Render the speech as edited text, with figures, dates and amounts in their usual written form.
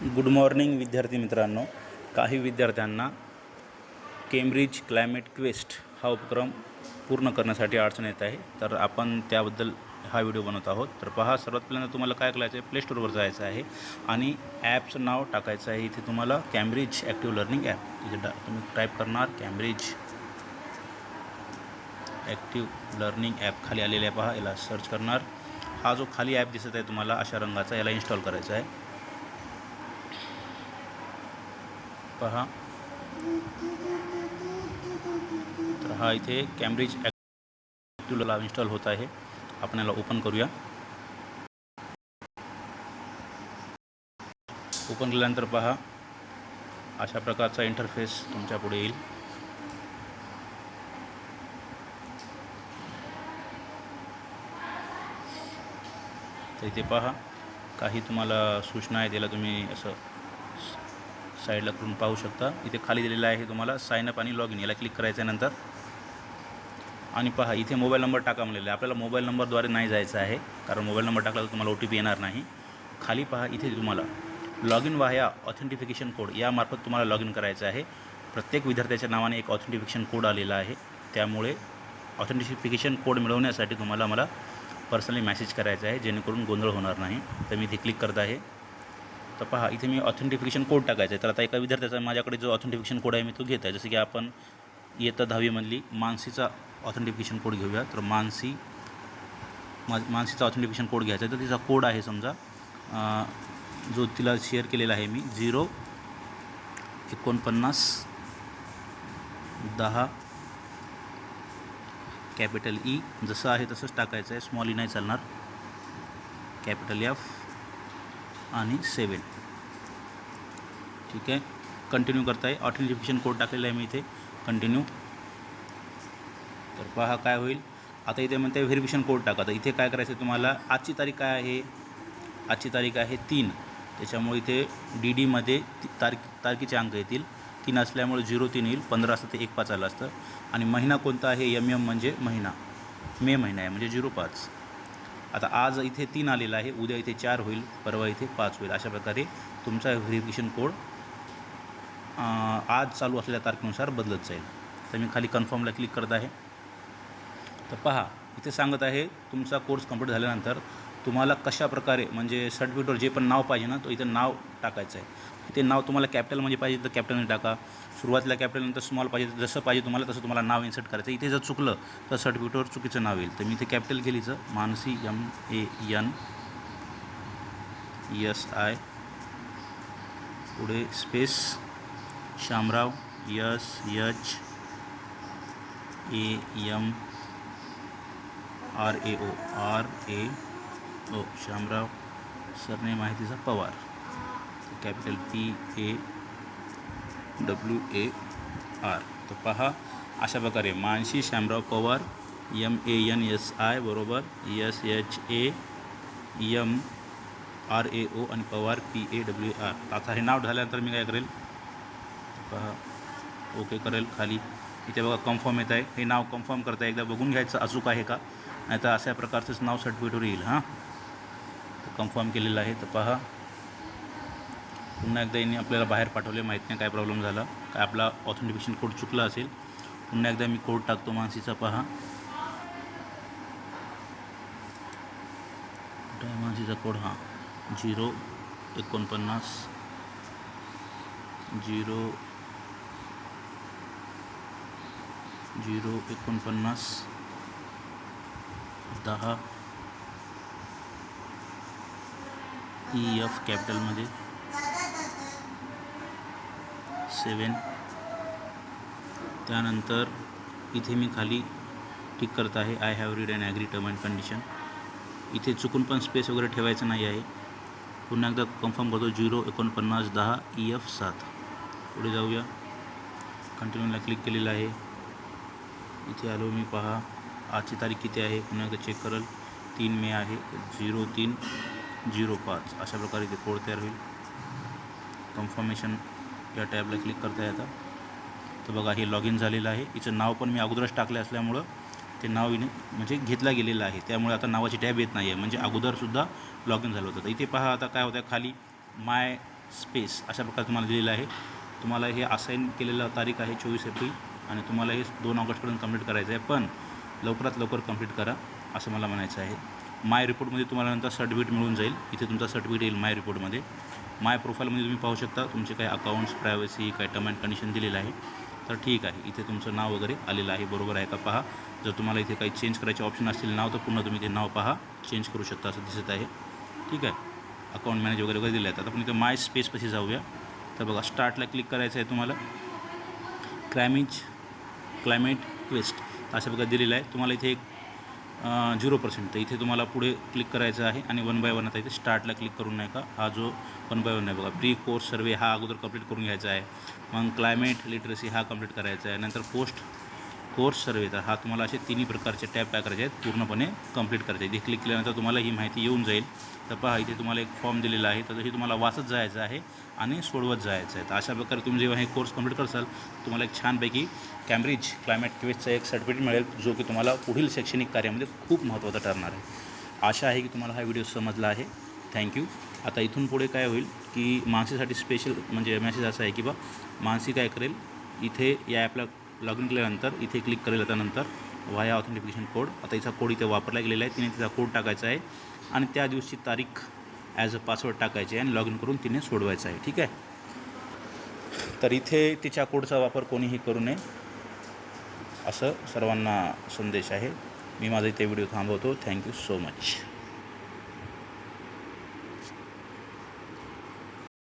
Good morning विद्यार्थी मित्रांनो. काही विद्यार्थ्यांना केम्ब्रिज क्लायमेट क्वेस्ट हा उपक्रम पूर्ण करण्यासाठी अडचण येत आहे, तर आपण त्याबद्दल हा व्हिडिओ बनवत आहोत. तर पहा, सर्वात पहिल्यांदा तुम्हाला काय करायचं आहे, प्ले स्टोरवर जायचं आहे आणि ॲपचं नाव टाकायचं आहे. इथे तुम्हाला कॅम्ब्रिज ॲक्टिव्ह लर्निंग ॲप इथे तुम्ही टाईप करणार. कॅम्ब्रिज ॲक्टिव्ह लर्निंग ॲप खाली आलेला आहे, पहा, याला सर्च करणार. हा जो खाली ॲप दिसत आहे तुम्हाला अशा रंगाचा, याला इन्स्टॉल करायचा आहे. पहा, तर हा इथे कॅम्ब्रिज ॲक्टिव्हला इन्स्टॉल होत आहे. आपण याला ओपन करूया. ओपन केल्यानंतर पहा, अशा प्रकारचा इंटरफेस तुमच्या पुढे येईल. तर इथे पहा, काही तुम्हाला सूचना आहे, त्याला तुम्ही असं साईडला करून पाहू शकता. इथे खाली दिलेलं आहे तुम्हाला साइन अप आणि लॉग इन, याला क्लिक करायचं आहे नंतर. आणि पहा, इथे मोबाईल नंबर टाका म्हणलेलं आहे. आपल्याला मोबाईल नंबरद्वारे नाही जायचं आहे, कारण मोबाईल नंबर टाकला तर तुम्हाला OTP येणार नाही. खाली पहा, इथे तुम्हाला लॉग इन वाया ऑथेंटिफिकेशन कोड यामार्फत तुम्हाला लॉग इन करायचं आहे. प्रत्येक विद्यार्थ्याच्या नावाने एक ऑथेंटिफिकेशन कोड आलेला आहे, त्यामुळे ऑथेंटिफिकेशन कोड मिळवण्यासाठी तुम्हाला मला पर्सनली मेसेज करायचा आहे, जेणेकरून गोंधळ होणार नाही. तर मी इथे क्लिक करत आहे. तर पहा, इथे मी ऑथेंटिफिकेशन कोड टाकायचं आहे. तर आता एका विद्यार्थ्याचा माझ्याकडे जो ऑथेंटिफिकेशन कोड आहे मी तो घेत आहे. जसं की आपण इयत्ता 10वीमधली मानसीचा ऑथेंटिफिकेशन कोड घेऊया. तर मानसीचा ऑथेंटिफिकेशन कोड घ्यायचा आहे. तर तिचा कोड आहे समजा जो तिला शेअर केलेला आहे मी, 04910 कॅपिटल ई, जसं आहे तसंच टाकायचं आहे. स्मॉल ई नाही चालणार. कॅपिटल F आणि 7. ठीक आहे, कंटिन्यू करता आहे. ऑथेंटिफिकेशन कोड टाकलेला आहे मी इथे, कंटिन्यू. तर पहा काय होईल. आता इथे म्हणते व्हेरिफिकेशन कोड टाका. तर इथे काय करायचं आहे तुम्हाला, आजची तारीख काय आहे, आजची तारीख आहे 3. त्याच्यामुळे इथे DDमध्ये तारखेचे अंक येतील. 3 असल्यामुळे 03 येईल. 15 असतं ते 15 आलं असतं. आणि महिना कोणता आहे, MM म्हणजे महिना, मे महिना आहे म्हणजे 05. आता आज इथे 3 आलेला आहे, उद्या इथे 4 होईल, परवा इथे 5 होईल. अशा प्रकारे तुमचा व्हेरिफिकेशन कोड आज चालू असलेल्या तारखेनुसार बदलत जाईल. तर मी खाली कन्फर्मला क्लिक करत आहे. तर पहा, इथे सांगत आहे तुमचा कोर्स कंप्लीट झाल्यानंतर तुम्हाला कशा प्रकारे, म्हणजे सर्टिफिकेटवर जे पण नाव पाहिजे ना, तो इथं नाव टाकायचं आहे. ते नाव तुम्हाला कॅपिटलमध्ये पाहिजे तर कॅपिटलमध्ये टाका, सुरुवातीला कॅपिटल नंतर स्मॉल पाहिजे तर जसं पाहिजे तुम्हाला तसं तुम्हाला नाव इन्सर्ट करायचं. इथे जर चुकलं तर सर्टिफिकेटवर चुकीचं नाव येईल. तर मी इथे कॅपिटल केलीचं, मानसी MANSI, पुढे space Shamrao SHAMRAO Shamrao, surname आहे तिचा पवार, कॅपिटल PAWAR. तर पहा, अशा प्रकारे मानसी शामराव पवार MANSI बरोबर SHAMRAO आणि पवार PAWAR. आता हे नाव झाल्यानंतर मी काय करेल, पहा, ओके करेल. खाली इथे बघा कन्फर्म येत आहे. हे नाव कन्फर्म करता एकदा बघून घ्यायचं अचूक आहे का, नाही तर अशा प्रकारचंच नाव सर्टिफिकेटवर येईल. हां, तर कन्फर्म केलेलं आहे. तर पहा, पुन्हा एकदा यांनी आपल्याला बाहेर पाठवले, माहीत नाही काय प्रॉब्लेम झाला, काय आपला ऑथेंटिफिकेशन कोड चुकला असेल. पुन्हा एकदा मी कोड टाकतो मानसीचा. पहा, मानसीचा कोड, हां, 049 10 EF कॅपिटलमध्ये 7. त्यानंतर इथे मी खाली टिक करत आहे, I have read and agree term and condition. इथे चुकून पण स्पेस वगैरे ठेवायचं नाही आहे. पुन्हा एकदा कन्फर्म करतो, 04910 EF 7. पुढे जाऊया, कंटिन्यूला क्लिक केलेलं आहे. इथे आलो मी. पहा, आजची तारीख किती आहे, पुन्हा एकदा चेक करेल, 3 मे आहे, 0305. अशा प्रकारे इथे कोड तयार होईल. कन्फर्मेशन या टॅबला क्लिक करता येतं. तर बघा, हे लॉग इन झालेलं आहे. हिचं नाव पण मी अगोदरच टाकलं असल्यामुळं ते नाव म्हणजे घेतलं गेलेलं आहे, त्यामुळे आता नावाची टॅब येत नाही आहे, म्हणजे अगोदरसुद्धा लॉग इन झालं होतं. तर इथे पहा, आता काय होतं, खाली माय स्पेस अशा प्रकारे तुम्हाला दिलेलं आहे. तुम्हाला हे असाईन केलेलं तारीख आहे 24 एप्रिल आणि तुम्हाला हे 2 ऑगस्टपर्यंत कंप्लीट करायचं आहे. पण लवकरात लवकर कंप्लीट करा असं मला म्हणायचं आहे. माय रिपोर्टमध्ये तुम्हाला नंतर सर्टिफिकेट मिळून जाईल. इथे तुमचा सर्टिफिकेट येईल माय रिपोर्टमध्ये. माय प्रोफाईलमध्ये तुम्ही पाहू शकता तुमचे काही अकाउंट्स, प्रायव्हसी, काही टर्म अँड कंडिशन दिलेलं आहे. तर ठीक आहे, इथे तुमचं नाव वगैरे आलेलं आहे. बरोबर आहे का पहा. जर तुम्हाला इथे काही चेंज करायचे ऑप्शन असतील नाव, तर पुन्हा तुम्ही ते नाव पहा चेंज करू शकता असं दिसत आहे. ठीक आहे, अकाउंट मॅनेज वगैरे दिलं आहे. आता आपण इथे माय स्पेसपाशी जाऊया. तर बघा स्टार्टला क्लिक करायचं आहे तुम्हाला. क्लायमेट क्वेस्ट अशा प्रकारे दिलेलं आहे. तुम्हाला इथे एक 0% तर इथे तुम्हाला पुढे क्लिक करायचं आहे आणि 1 बाय 1 आता इथे स्टार्टला क्लिक करून नाही का हा जो 1 बाय 1 आहे बघा. प्री कोर्स सर्वे हा अगोदर कंप्लीट करून घ्यायचा आहे. मग क्लायमेट लिटरसी हा कंप्लीट करायचा आहे. नंतर पोस्ट कोर्स सर्वे, तर हा तुम्हाला असे तिन्ही प्रकारचे टॅब काय करायचे आहेत पूर्णपणे कंप्लीट करायचे आहे. इथे क्लिक केल्यानंतर तुम्हाला ही माहिती येऊन जाईल. तर पहा इथे तुम्हाला एक फॉर्म दिलेला आहे, तर हे तुम्हाला वाचत जायचं आहे आणि सोडवत जायचं आहे. तर अशा प्रकारे तुम्ही जेव्हा हे कोर्स कंप्लीट करसाल तुम्हाला एक छानपैकी कॅम्ब्रिज क्लायमेट क्वेस्टचा एक सर्टिफिकेट मिळेल, जो की तुम्हाला पुढील शैक्षणिक कार्यामध्ये खूप महत्त्वाचा ठरणार आहे. आशा आहे की तुम्हाला हा व्हिडिओ समजला आहे. थँक्यू. आता इथून पुढे काय होईल की मानसीसाठी स्पेशल म्हणजे मेसेज असा आहे की बा मानसी काय करेल, इथे या ॲपला लॉग इन केल्यानंतर इथे क्लिक करेल. त्यानंतर व्हाया ऑथेंटिफिकेशन कोड, आता हिचा कोड इथे वापरला गेलेला आहे. तिने तिचा कोड टाकायचा आहे आणि त्या दिवशी तारीख ॲज अ पासवर्ड टाकायची आहे आणि लॉग इन करून तिने सोडवायचं आहे. ठीक आहे, तर इथे तिच्या कोडचा वापर कोणीही करू नये असं सर्वांना संदेश आहे. मी माझा इथे व्हिडिओ थांबवतो. Thank you so much.